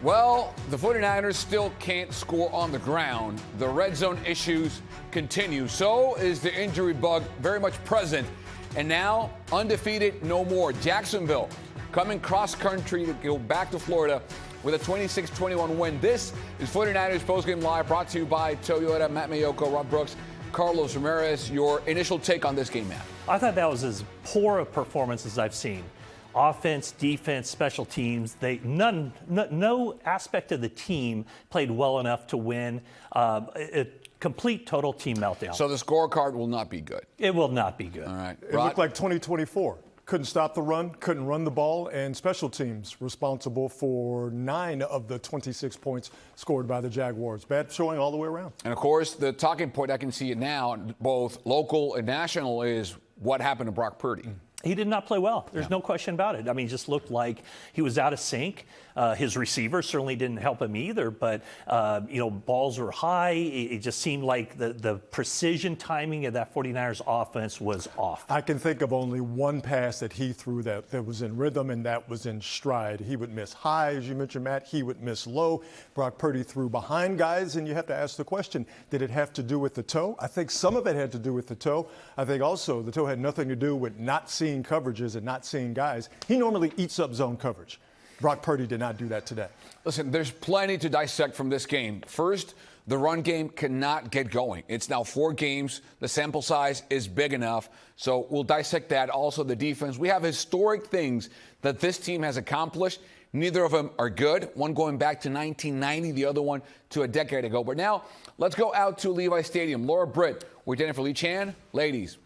Well, the 49ers still can't score on the ground. The red zone issues continue. So is the injury bug very much present. And now, undefeated no more. Jacksonville coming cross-country to go back to Florida with a 26-21 win. This is 49ers Postgame Live, brought to you by Toyota. Matt Mayoko, Rob Brooks, Carlos Ramirez. Your initial take on this game, Matt? I thought that was as poor a performance as I've seen. Offense, defense, special teams, no aspect of the team played well enough to win. A complete total team meltdown. So the scorecard will not be good. It will not be good. All right. It looked like 2024. Couldn't stop the run, couldn't run the ball, and special teams responsible for 9 of the 26 points scored by the Jaguars. Bad showing all the way around. And, of course, the talking point, I can see it now, both local and national, is what happened to Brock Purdy. He did not play well. There's no question about it. I mean, it just looked like he was out of sync. His receiver certainly didn't help him either, but, balls were high. It just seemed like the precision timing of that 49ers offense was off. I can think of only one pass that he threw that was in rhythm, and that was in stride. He would miss high, as you mentioned, Matt. He would miss low. Brock Purdy threw behind guys, and you have to ask the question, did it have to do with the toe? I think some of it had to do with the toe. I think also the toe had nothing to do with not seeing coverages and not seeing guys. He normally eats up zone coverage. Brock Purdy did not do that today. Listen, there's plenty to dissect from this game. First, the run game cannot get going. It's now 4 games. The sample size is big enough. So we'll dissect that. Also, the defense. We have historic things that this team has accomplished. Neither of them are good. One going back to 1990, the other one to a decade ago. But now, let's go out to Levi Stadium. Laura Britt, we're Jennifer Lee Chan. Ladies.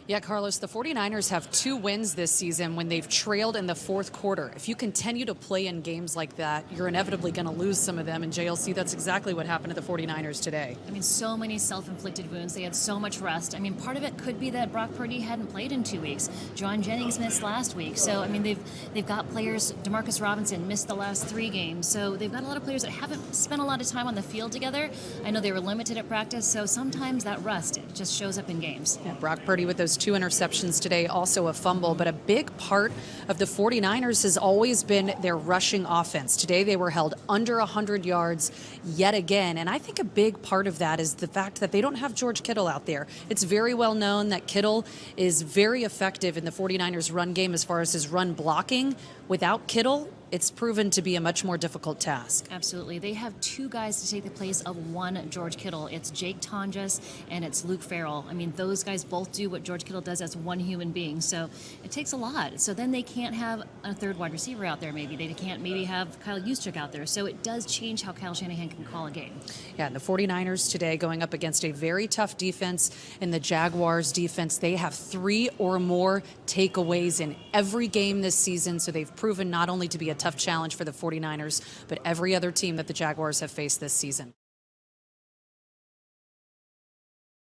Yeah, Carlos, the 49ers have 2 wins this season when they've trailed in the fourth quarter. If you continue to play in games like that, you're inevitably going to lose some of them. And JLC, that's exactly what happened to the 49ers today. I mean, so many self-inflicted wounds. They had so much rest. I mean, part of it could be that Brock Purdy hadn't played in 2 weeks. John Jennings missed last week. So, I mean, they've got players. Demarcus Robinson missed the last 3 games. So they've got a lot of players that haven't spent a lot of time on the field together. I know they were limited at practice. So sometimes that rust, it just shows up in games. Yeah, Brock Purdy with those 2 interceptions today, also a fumble, but a big part of the 49ers has always been their rushing offense. Today they were held under 100 yards yet again, and I think a big part of that is the fact that they don't have George Kittle out there. It's very well known that Kittle is very effective in the 49ers run game as far as his run blocking. Without Kittle, it's proven to be a much more difficult task. Absolutely. They have 2 guys to take the place of one George Kittle. It's Jake Tonjes and it's Luke Farrell. I mean, those guys both do what George Kittle does as one human being. So it takes a lot. So then they can't have a 3rd wide receiver out there maybe. They can't maybe have Kyle Juszczyk out there. So it does change how Kyle Shanahan can call a game. Yeah, and the 49ers today going up against a very tough defense in the Jaguars defense. They have 3 or more takeaways in every game this season. So they've proven not only to be a tough challenge for the 49ers, but every other team that the Jaguars have faced this season.